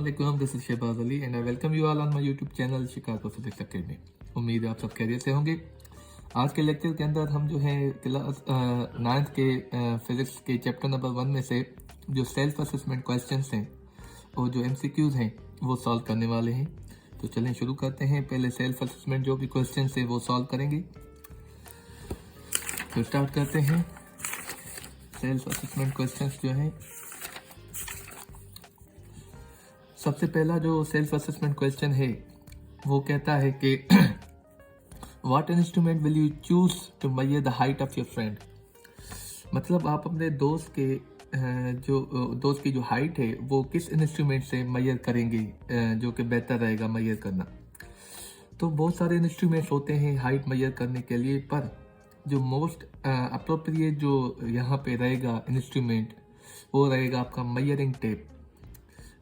Assalamualaikum, this is Shehbaz Ali and I welcome you all on my YouTube channel Chicago Physics Academy। उम्मीद है आप सब खैरियत से होंगे। आज के लेक्चर के अंदर हम जो है क्लास 9th के फिजिक्स के चैप्टर नंबर 1 में से जो सेल्फ असेसमेंट क्वेश्चंस हैं और जो MCQs हैं वो सॉल्व करने वाले हैं। तो चलें शुरू करते हैं। पहले सेल्फ असेसमेंट जो भी क्वेश्चन है वो सॉल्व करेंगे। तो स्टार्ट करते हैं। सेल्फ असेसमेंट क्वेश्चंस जो हैं, सबसे पहला जो सेल्फ असेसमेंट क्वेश्चन है वो कहता है कि what instrument will you choose to measure the height of your friend. मतलब आप अपने दोस्त की जो हाइट है वो किस इंस्ट्रूमेंट से मेजर करेंगे जो कि बेहतर रहेगा मेजर करना। तो बहुत सारे इंस्ट्रूमेंट्स होते हैं हाइट मेजर करने के लिए, पर जो मोस्ट अप्रोप्रिएट जो यहाँ पे रहेगा इंस्ट्रूमेंट वो रहेगा आपका मेजरिंग टेप।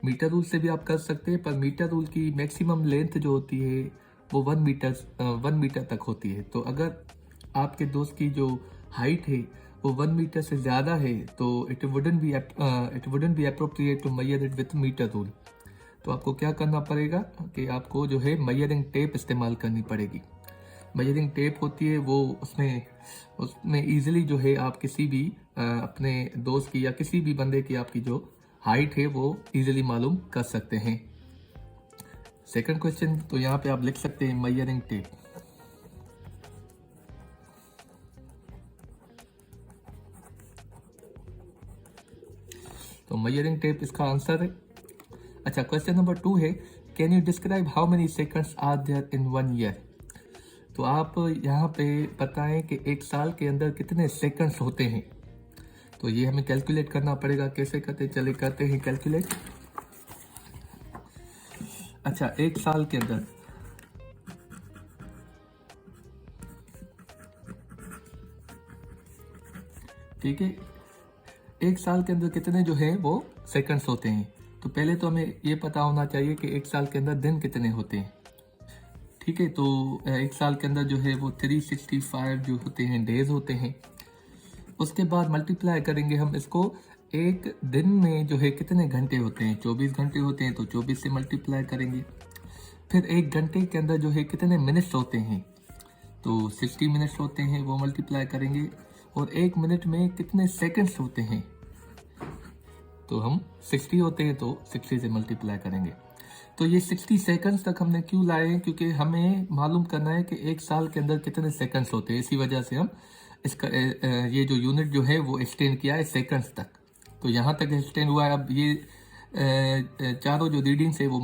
मीटर रूल से भी आप कर सकते हैं, पर मीटर रूल की मैक्सिमम लेंथ जो होती है वो 1 मीटर तक होती है। तो अगर आपके दोस्त की जो हाइट है वो 1 मीटर से ज़्यादा है तो it wouldn't be appropriate to measure it with metre rule. तो आपको क्या करना पड़ेगा कि आपको जो है मेजरिंग टेप इस्तेमाल करनी पड़ेगी। मेजरिंग टेप होती है वो उसमें ईजिली जो है आप किसी भी अपने दोस्त की या किसी भी बंदे की आपकी जो हाइट है वो इजीली मालूम कर सकते हैं। सेकंड क्वेश्चन, तो यहाँ पे आप लिख सकते हैं मेजरिंग टेप। तो मेजरिंग टेप इसका आंसर है। अच्छा, क्वेश्चन नंबर 2 है, can you describe how many seconds are there in 1 year. तो आप यहाँ पे बताएं कि एक साल के अंदर कितने सेकंड्स होते हैं। तो ये हमें कैलकुलेट करना पड़ेगा। कैसे करते हैं कैलकुलेट। अच्छा, एक साल के अंदर ठीक है, एक साल के अंदर कितने जो है वो सेकंड्स होते हैं। तो पहले तो हमें ये पता होना चाहिए कि एक साल के अंदर दिन कितने होते हैं। ठीक है, तो एक साल के अंदर जो है वो 365 जो होते हैं डेज होते हैं। उसके बाद मल्टीप्लाई करेंगे हम इसको, एक दिन में जो है कितने घंटे होते हैं, 24 घंटे होते हैं, तो 24 से मल्टीप्लाई करेंगे। फिर एक घंटे के अंदर जो है कितने मिनट्स होते हैं, तो 60 मिनट्स होते हैं, वो मल्टीप्लाई करेंगे। और एक मिनट में कितने सेकंड्स होते हैं, तो हम 60 होते हैं तो 60 से मल्टीप्लाई करेंगे। तो ये 60 सेकंड्स तक हमने क्यों लाए हैं, क्योंकि हमें मालूम करना है कि एक साल के अंदर कितने सेकंड्स होते हैं। इसी वजह से हम इसका ये जो यूनिट जो है वो एक्सटेंड किया है सेकंड्स तक। तो यहाँ तक एक्सटेंड हुआ है। अब ये चारों जो रीडिंग्स है वो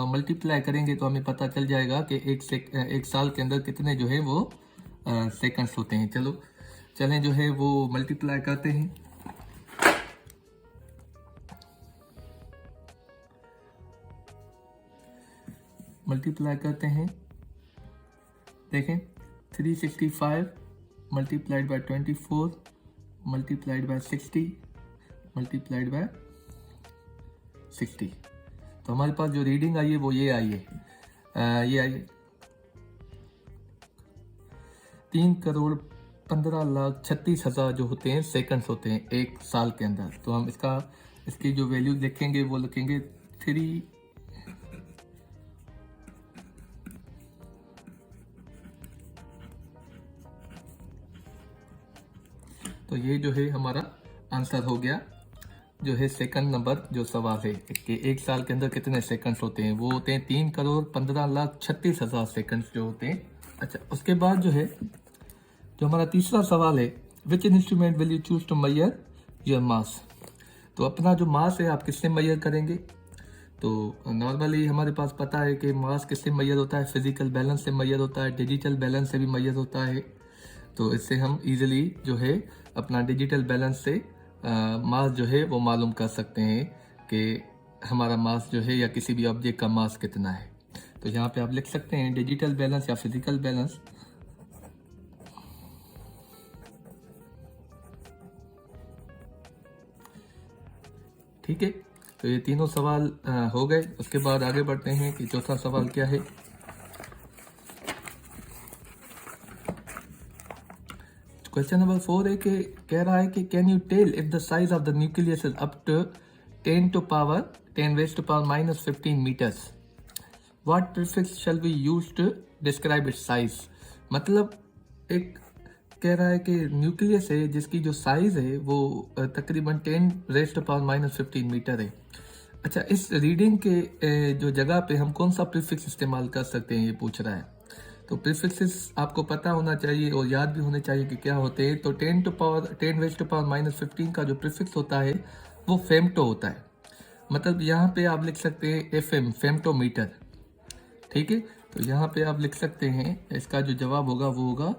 मल्टीप्लाई करेंगे तो हमें पता चल जाएगा कि एक साल के अंदर कितने जो है वो सेकंड्स होते हैं। चलें जो है वो मल्टीप्लाई करते हैं। मल्टीप्लाई करते हैं, देखें 365 multiplied by 24 multiplied by 60 multiplied by 60। तो हमारे पास जो रीडिंग आई है वो ये आई है, 3,15,36,000 जो होते हैं सेकंड्स होते हैं एक साल के अंदर। तो हम इसकी जो वैल्यू लिखेंगे वो लिखेंगे 3 तो ये जो है हमारा आंसर हो गया। जो है सेकंड नंबर जो सवाल है कि एक साल के अंदर कितने सेकंड्स होते हैं, वो होते हैं 3,15,36,000 सेकंड्स जो होते हैं। अच्छा, उसके बाद जो है जो हमारा तीसरा सवाल है, which instrument will you choose to measure your mass. तो अपना जो मास है आप किससे मेजर करेंगे। तो नॉर्मली हमारे पास पता है कि मास किससे मेजर होता है, फिजिकल बैलेंस से मेजर होता है, डिजिटल बैलेंस से भी मेजर होता है। तो इससे हम इजीली जो है अपना डिजिटल बैलेंस से मास जो है वो मालूम कर सकते हैं कि हमारा मास जो है या किसी भी ऑब्जेक्ट का मास कितना है। तो यहाँ पे आप लिख सकते हैं डिजिटल बैलेंस या फिजिकल बैलेंस। ठीक है, तो ये तीनों सवाल हो गए। उसके बाद आगे बढ़ते हैं कि चौथा सवाल क्या है। क्वेश्चन नंबर 4 है कि कह रहा है कि can you tell if the size of the nucleus is up to 10 to power 10 raised to power minus 15 meters. What prefix shall we use to describe its size? मतलब एक कह रहा है कि न्यूक्लियस है जिसकी जो साइज है वो तकरीबन 10 रेस्ट पावर माइनस 15 मीटर है। अच्छा, इस रीडिंग के जो जगह पे हम कौन सा प्रीफिक्स इस्तेमाल कर सकते हैं ये पूछ रहा है। तो प्रीफिक्सेस आपको पता होना चाहिए और याद भी होने चाहिए कि क्या होते हैं। तो 10 रेस्ट टू पावर माइनस 15 का जो प्रीफिक्स होता है वो फेमटो होता है। मतलब यहाँ पे आप लिख सकते हैं FM, फेमटोमीटर। ठीक है, तो यहाँ पे आप लिख सकते हैं इसका जो जवाब होगा वो होगा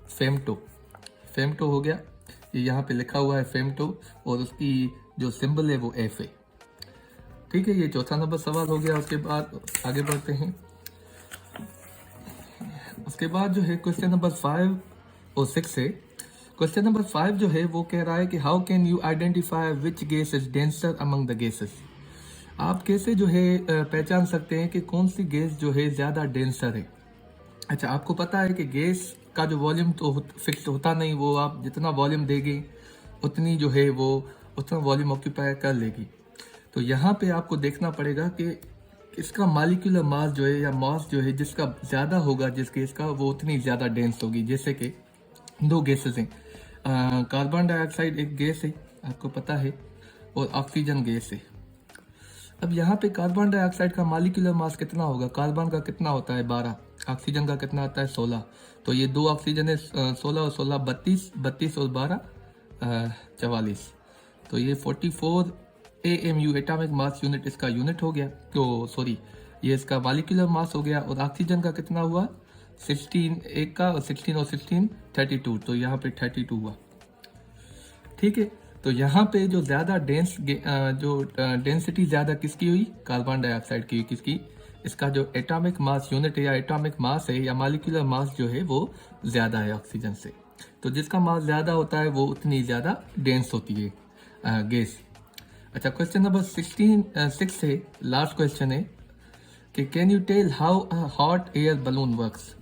फेमटो। फेमटो हो गया, ये यहाँ पे लिखा हुआ है फेमटो और उसकी जो सिंबल है वो F है। ठीक है, ये चौथा नंबर सवाल हो गया। उसके बाद आगे बढ़ते हैं। उसके बाद जो है क्वेश्चन नंबर 5 और 6 है। क्वेश्चन नंबर 5 जो है वो कह रहा है कि how can you identify which gas is denser among the gases. आप कैसे जो है पहचान सकते हैं कि कौन सी गैस जो है ज़्यादा डेंसर है। अच्छा, आपको पता है कि गैस का जो वॉल्यूम तो फिक्स होता नहीं, वो आप जितना वॉल्यूम देंगे उतनी जो है वो उतना वॉल्यूम ऑक्यूपाई कर लेगी। तो यहाँ पे आपको देखना पड़ेगा कि इसका मॉलिक्यूलर मास जो है या मास जो है जिसका ज़्यादा होगा जिस गैस का, वो उतनी ज़्यादा डेंस होगी। जैसे कि दो गैसेस हैं, कार्बन डाइऑक्साइड एक गैस है आपको पता है और ऑक्सीजन गैस है। अब यहाँ पे कार्बन डाइऑक्साइड का मॉलिक्यूलर मास कितना होगा? कार्बन का कितना होता है 12, ऑक्सीजन का कितना आता है 16। तो ये दो ऑक्सीजन है 16 और 16 32, 32 और 12 44। तो ये 44 AMU एटॉमिक मास यूनिट इसका यूनिट हो गया। तो सॉरी, ये इसका मॉलिक्यूलर मास हो गया। और ऑक्सीजन का कितना हुआ 16 एक का, और 16 और 16 32। तो यहाँ पे 32 हुआ। ठीक है, तो यहाँ पे जो ज़्यादा डेंसिटी ज़्यादा किसकी हुई? कार्बन डाइऑक्साइड की। किसकी? इसका जो एटॉमिक मास यूनिट है या एटॉमिक मास है या मॉलिक्यूलर मास जो है वो ज़्यादा है ऑक्सीजन से। तो जिसका मास ज़्यादा होता है वो उतनी ज़्यादा डेंस होती है गैस। अच्छा, क्वेश्चन नंबर 6 है, लास्ट क्वेश्चन है कि can you tell how hot air balloon works.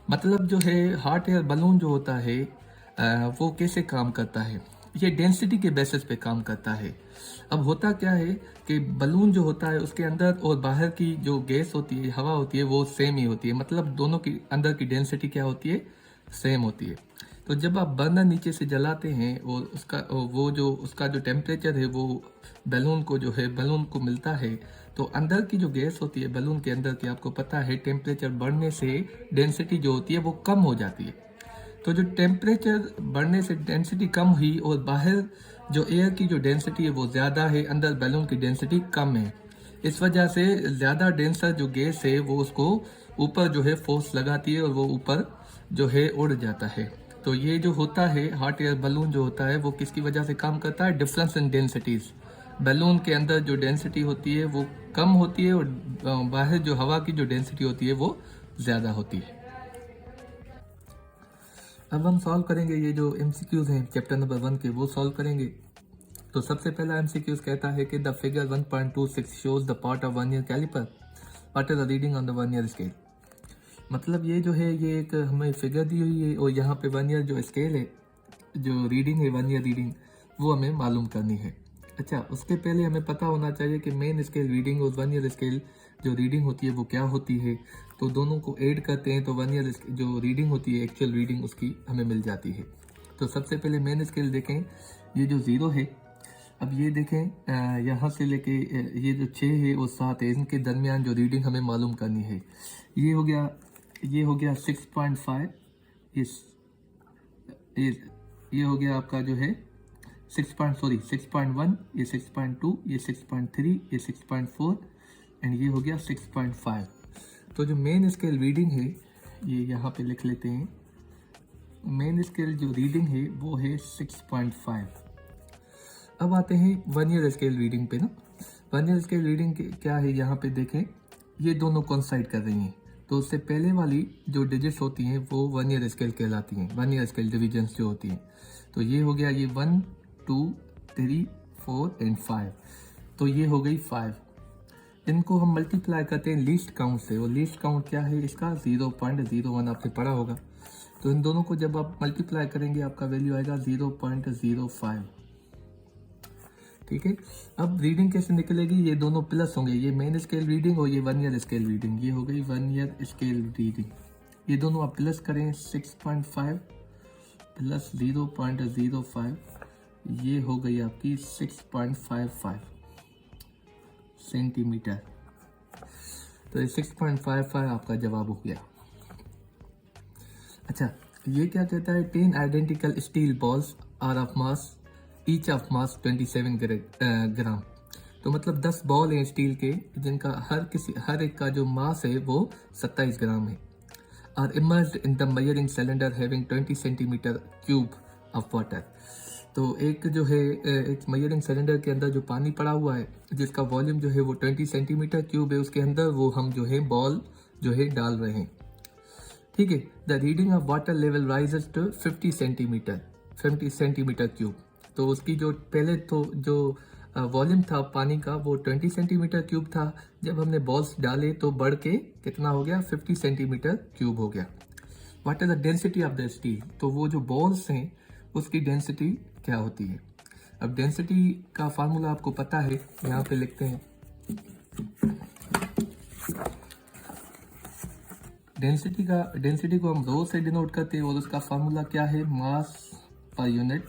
मतलब जो है हॉट एयर बलून जो होता है वो कैसे काम करता है। ये डेंसिटी के बेसिस पे काम करता है। अब होता क्या है कि बलून जो होता है उसके अंदर और बाहर की जो गैस होती है, हवा होती है, वो सेम ही होती है। मतलब दोनों की अंदर की डेंसिटी क्या होती है? सेम होती है। तो जब आप बर्नर नीचे से जलाते हैं और उसका जो टेम्परेचर है वो बैलून को मिलता है, तो अंदर की जो गैस होती है बैलून के अंदर की, आपको पता है टेम्परेचर बढ़ने से डेंसिटी जो होती है वो कम हो जाती है। तो जो टेम्परेचर बढ़ने से डेंसिटी कम हुई और बाहर जो एयर की जो डेंसिटी है वो ज़्यादा है, अंदर बैलून की डेंसिटी कम है। इस वजह से ज़्यादा डेंसर जो गैस है वो उसको ऊपर जो है फोर्स लगाती है और वो ऊपर जो है उड़ जाता है। तो ये जो होता है हॉट एयर बलून जो होता है वो किसकी वजह से काम करता है? Difference in densities. बैलून के अंदर जो डेंसिटी होती है वो कम होती है और बाहर जो हवा की जो डेंसिटी होती है वो ज़्यादा होती है। अब हम सॉल्व करेंगे ये जो MCQs हैं चैप्टर नंबर 1 के, वो सॉल्व करेंगे। तो सबसे पहला MCQs कहता है कि the figure 1.26 shows the part of vernier calliper, what is the reading on the vernier scale. मतलब ये जो है ये एक हमें फिगर दी हुई है और यहाँ पे वर्नियर जो स्केल है, जो रीडिंग है वर्नियर रीडिंग, वो हमें मालूम करनी है। अच्छा, उसके पहले हमें पता होना चाहिए कि मेन स्केल रीडिंग और वर्नियर स्केल जो रीडिंग होती है वो क्या होती है। तो दोनों को ऐड करते हैं तो वर्नियर जो रीडिंग होती है एक्चुअल रीडिंग उसकी हमें मिल जाती है। तो सबसे पहले मेन स्केल देखें, ये जो 0 है, अब ये देखें यहाँ से लेके ये जो 6 है और 7 है, इनके दरमियान जो रीडिंग हमें मालूम करनी है। ये हो गया 6.5, ये हो गया आपका जो है 6.1, ये 6.2, ये 6.3, ये 6.4 एंड ये हो गया 6.5। तो जो मेन स्केल रीडिंग है ये यहाँ पे लिख लेते हैं। मेन स्केल जो रीडिंग है वो है 6.5। अब आते हैं वर्नियर स्केल रीडिंग पे ना। वर्नियर स्केल रीडिंग क्या है, यहाँ पे देखें ये दोनों कोइंसाइड कर रही हैं। तो उससे पहले वाली जो डिजिट्स होती हैं वो वर्नियर स्केल कहलाती हैं, वर्नियर स्केल डिविजन्स जो होती हैं। तो ये हो गया, ये 1, 2, 3, 4 एंड 5। तो ये हो गई 5। इनको हम मल्टीप्लाई करते हैं लीस्ट काउंट से, और लीस्ट काउंट क्या है इसका? 0.01 आपने पढ़ा होगा। तो इन दोनों को जब आप मल्टीप्लाई करेंगे आपका वैल्यू आएगा 0.05। ठीक है। अब रीडिंग कैसे निकलेगी, ये दोनों प्लस होंगे, ये मेन स्केल रीडिंग और ये 1 ईयर स्केल रीडिंग, ये हो गई 1 ईयर स्केल रीडिंग। ये दोनों आप प्लस करें 6.5 प्लस 0.05, ये हो गई आपकी 6.55 सेंटीमीटर। तो ये 6.55 आपका जवाब हो गया। अच्छा, ये क्या कहता है, 10 identical steel balls are of mass each of mass 27 gram. तो मतलब 10 बॉल हैं स्टील के जिनका हर एक का जो मास है वो 27 ग्राम है। Are immersed in the measuring cylinder having 20 centimetre cube of water. तो एक जो है एक मेजरिंग सिलेंडर के अंदर जो पानी पड़ा हुआ है जिसका वॉल्यूम जो है वो 20 सेंटीमीटर क्यूब है, उसके अंदर वो हम जो है बॉल जो है डाल रहे हैं, ठीक है। The reading of water level rises to 50 centimetre cube. तो उसकी जो पहले तो जो वॉल्यूम था पानी का वो 20 सेंटीमीटर क्यूब था, जब हमने बॉल्स डाले तो बढ़ के कितना हो गया, 50 सेंटीमीटर क्यूब हो गया। What is the density of the steel, तो वो जो बॉल्स हैं उसकी डेंसिटी क्या होती है। अब डेंसिटी का फार्मूला आपको पता है, यहाँ पे लिखते हैं। डेंसिटी को हम रो से डिनोट करते हैं और उसका फार्मूला क्या है, मास पर यूनिट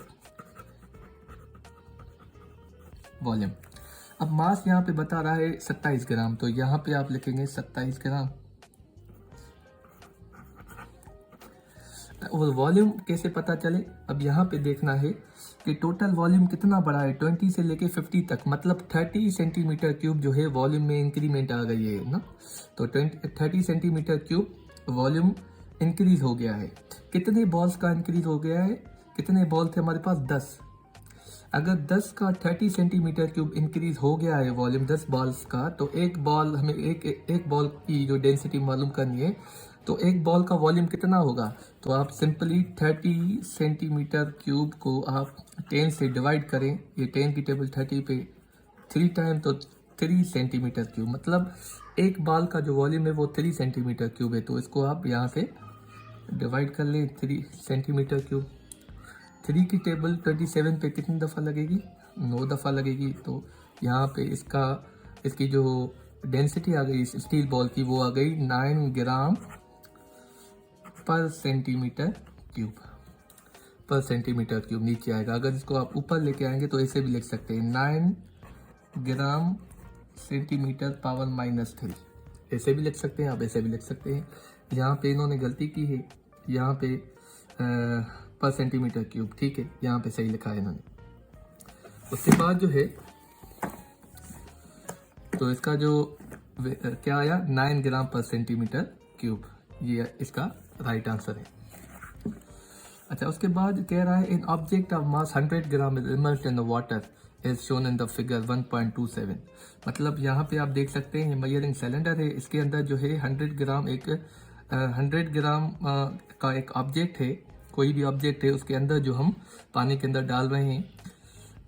वॉल्यूम। अब मास यहाँ पे बता रहा है 27 ग्राम, तो यहाँ पे आप लिखेंगे 27 ग्राम। और वॉल्यूम कैसे पता चले, अब यहाँ पे देखना है कि टोटल वॉल्यूम कितना बड़ा है, 20 से लेके 50 तक, मतलब 30 सेंटीमीटर क्यूब जो है वॉल्यूम में इंक्रीमेंट आ गई है ना। तो 30 सेंटीमीटर क्यूब वॉल्यूम इंक्रीज हो गया है। कितने बॉल्स का इंक्रीज हो गया है, कितने बॉल थे हमारे पास, 10। अगर 10 का 30 सेंटीमीटर क्यूब इंक्रीज हो गया है वॉल्यूम 10 बॉल्स का, तो एक बॉल हमें एक बॉल की जो डेंसिटी मालूम करनी है, तो एक बॉल का वॉल्यूम कितना होगा। तो आप सिंपली 30 सेंटीमीटर क्यूब को आप 10 से डिवाइड करें, ये 10 की टेबल 30 पे 3 टाइम, तो 3 सेंटीमीटर क्यूब, मतलब एक बॉल का जो वॉल्यूम है वो 3 सेंटीमीटर क्यूब है। तो इसको आप यहाँ से डिवाइड कर लें, 3 सेंटीमीटर क्यूब। 3 की टेबल 27 पे कितनी दफ़ा लगेगी, 9 दफ़ा लगेगी। तो यहाँ पे इसकी जो डेंसिटी आ गई स्टील बॉल की, वो आ गई 9 ग्राम पर सेंटीमीटर क्यूब नीचे आएगा। अगर इसको आप ऊपर लेके आएंगे तो ऐसे भी लिख सकते हैं, 9 ग्राम सेंटीमीटर पावर -3, ऐसे भी लिख सकते हैं, आप ऐसे भी लिख सकते हैं। यहाँ पे इन्होंने गलती की है, यहाँ पे पर सेंटीमीटर क्यूब, ठीक है, यहाँ पे सही लिखा है इन्होंने। उसके बाद जो है तो इसका जो क्या आया, 9 ग्राम पर सेंटीमीटर क्यूब, ये इसका राइट आंसर है। अच्छा, उसके बाद कह रहा है an object of mass 100 gram is immersed in the water as shown in the figure 1.27। मतलब यहाँ पे आप देख सकते हैं मेजरिंग सिलेंडर है, इसके अंदर जो है 100 ग्राम का एक ऑब्जेक्ट है, कोई भी ऑब्जेक्ट है, उसके अंदर जो हम पानी के अंदर डाल रहे हैं।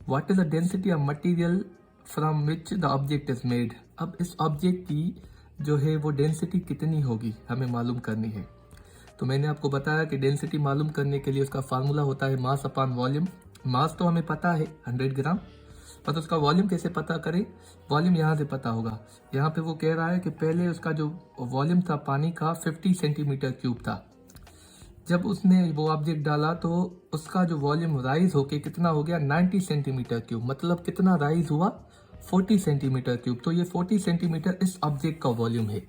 What is the density of material from which the object is made. अब इस ऑब्जेक्ट की जो है वो डेंसिटी कितनी होगी हमें मालूम करनी है। तो मैंने आपको बताया कि डेंसिटी मालूम करने के लिए उसका फार्मूला होता है मास अपॉन वॉल्यूम। मास तो हमें पता है 100 ग्राम, पर उसका वॉल्यूम कैसे पता करें, वॉल्यूम यहाँ से पता होगा। यहाँ पे वो कह रहा है कि पहले उसका जो वॉल्यूम था पानी का 50 सेंटीमीटर क्यूब था, जब उसने वो ऑब्जेक्ट डाला तो उसका जो वॉल्यूम राइज होके कितना हो गया, 90 सेंटीमीटर क्यूब, मतलब कितना राइज हुआ, 40 सेंटीमीटर क्यूब। तो ये 40 सेंटीमीटर इस ऑब्जेक्ट का वॉल्यूम है।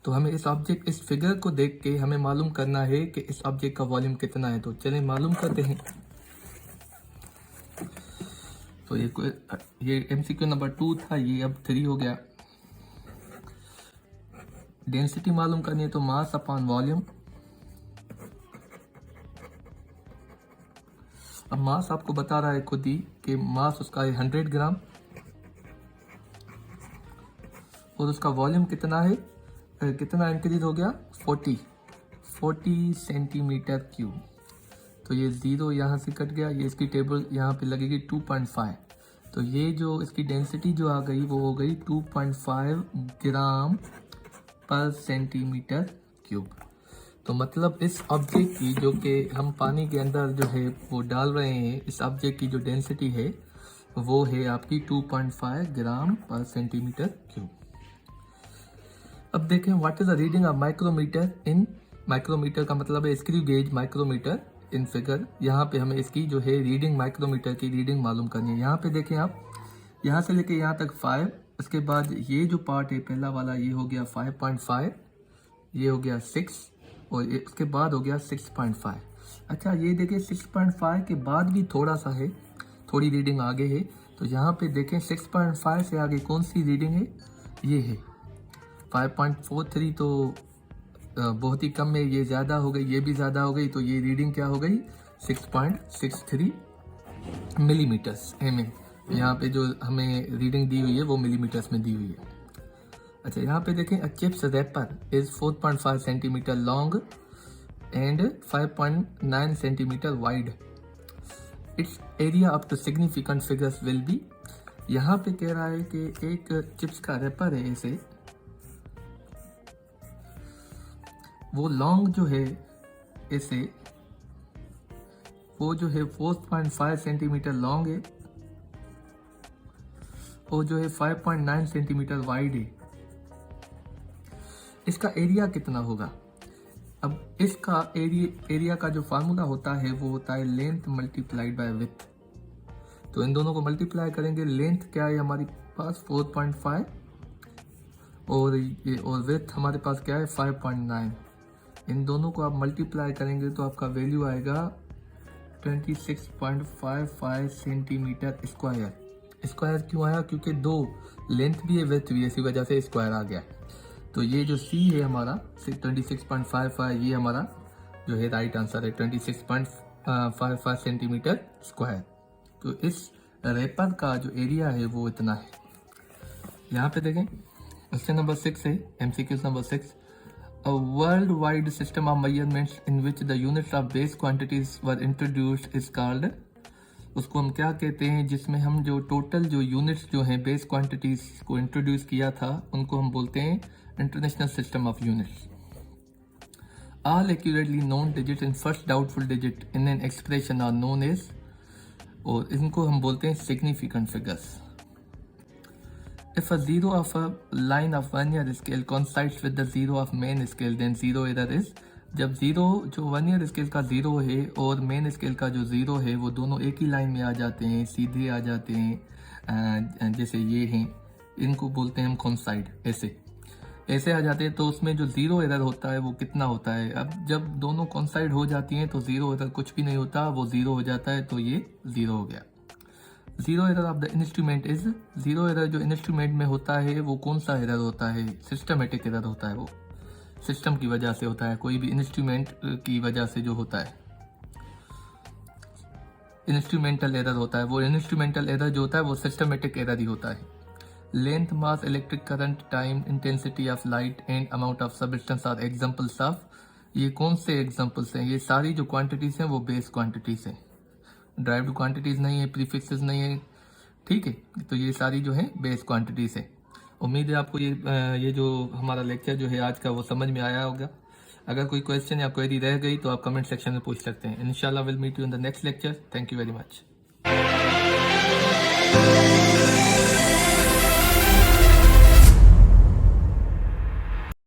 तो हमें इस फिगर को देख के हमें मालूम करना है कि इस ऑब्जेक्ट का वॉल्यूम कितना है। तो चलें मालूम करते हैं। तो ये MCQ नंबर 2 था, ये अब 3 हो गया। डेंसिटी मालूम करनी है तो मास अपॉन वॉल्यूम। अब मास आपको बता रहा है खुद ही कि मास उसका है 100 ग्राम और उसका वॉल्यूम कितना है, कितना इंक्रीज हो गया, 40 सेंटीमीटर क्यूब। तो ये 0 यहाँ से कट गया, ये इसकी टेबल यहाँ पे लगेगी 2.5। तो ये जो इसकी डेंसिटी जो आ गई वो हो गई 2.5 ग्राम पर सेंटीमीटर क्यूब। तो मतलब इस ऑब्जेक्ट की जो कि हम पानी के अंदर जो है वो डाल रहे हैं, इस ऑब्जेक्ट की जो डेंसिटी है वो है आपकी 2.5 ग्राम पर सेंटीमीटर क्यूब। अब देखें what is the reading of micrometer in, micrometer का मतलब है screw gauge micrometer in figure. यहाँ पे हमें इसकी जो है रीडिंग, माइक्रोमीटर की रीडिंग मालूम करनी है। यहाँ पे देखें आप, यहाँ से लेके यहाँ तक 5, उसके बाद ये जो पार्ट है पहला वाला ये हो गया 5.5, ये हो गया 6 और उसके बाद हो गया 6.5। अच्छा ये देखिए 6.5 के बाद भी थोड़ा सा है, थोड़ी रीडिंग आगे है। तो यहाँ पे देखें 6.5 से आगे कौन सी रीडिंग है, ये है 5.43। तो बहुत ही कम है, ये ज़्यादा हो गई, ये भी ज़्यादा हो गई। तो ये रीडिंग क्या हो गई 6.63 मिलीमीटर्स एम ए। यहाँ पे जो हमें रीडिंग दी हुई है वो मिलीमीटर्स में दी हुई है। अच्छा यहाँ पे देखें a chips wrapper is 4.5 centimetre long and 5.9 centimetre wide. Its area up to significant figures will be. यहाँ पे कह रहा है कि एक चिप्स का रैपर है ऐसे, वो लॉन्ग जो है ऐसे, वो जो है 4.5 सेंटीमीटर लॉन्ग है और जो है 5.9 सेंटीमीटर वाइड है। इसका एरिया कितना होगा? अब इसका एरिया का जो फार्मूला होता है वो होता है लेंथ मल्टीप्लाइड बाय विड्थ। तो इन दोनों को मल्टीप्लाई करेंगे। लेंथ क्या है हमारे पास 4.5 और विड्थ हमारे पास क्या है 5.9। इन दोनों को आप मल्टीप्लाई करेंगे तो आपका वैल्यू आएगा 26.55 सेंटीमीटर स्क्वायर। स्क्वायर क्यों आया? क्योंकि दो लेंथ भी है विड्थ भी है, इसी वजह से स्क्वायर आ गया। तो ये जो C है हमारा 26.55, ये हमारा जो है राइट आंसर है 26.55 सेंटीमीटर स्क्वायर। तो इस रैपर का जो एरिया है वो इतना है। यहाँ पे देखें क्वेश्चन नंबर 6 है, MCQ number 6। A worldwide system of measurements in which the units of base quantities were introduced is called, उसको हम क्या कहते हैं जिसमें हम जो टोटल जो यूनिट्स जो हैं बेस क्वांटिटीज को इंट्रोड्यूस किया था उनको हम बोलते हैं international system of units. All accurately known digits in first doubtful digit in an expression are known as, और इनको हम बोलते हैं significant figures. If a zero of a line of vernier scale coincides with the zero of main scale, then zero error is। जब zero जो vernier scale का zero है और मेन स्केल का जो जीरो है वो दोनों एक ही लाइन में आ जाते हैं, सीधे आ जाते हैं, जैसे ये हैं, इनको बोलते हैं हम कोइंसाइड। ऐसे आ जाते हैं तो उसमें जो जीरो एरर होता है वो कितना होता है? अब जब दोनों कोइंसाइड हो जाती हैं तो जीरो एरर कुछ भी नहीं होता, वो जीरो हो जाता है। तो ये जीरो हो गया। Zero error of the instrument is, zero error जो इंस्ट्रूमेंट में होता है वो कौन सा एरर होता है? सिस्टमेटिक एरर होता है, वो सिस्टम की वजह से होता है, कोई भी इंस्ट्रूमेंट की वजह से जो होता है इंस्ट्रूमेंटल एरर होता है। वो इंस्ट्रूमेंटल एरर जो होता है वो सिस्टमेटिक एरर ही होता है। Length, mass, electric current, time, intensity of light and amount of substance are examples of, ये कौन से एग्जांपल्स हैं? ये सारी जो क्वांटिटीज हैं वो बेस क्वांटिटीज हैं, ड्राइव्ड क्वांटिटीज नहीं है, प्रीफिक्सेस नहीं है, ठीक है। तो ये सारी जो है बेस क्वांटिटीज है। उम्मीद है आपको ये जो हमारा लेक्चर जो है आज का वो समझ में आया होगा। अगर कोई क्वेश्चन या क्वेरी रह गई तो आप कमेंट सेक्शन में पूछ सकते हैं। इंशाल्लाह will meet you in the next lecture. Thank you very much.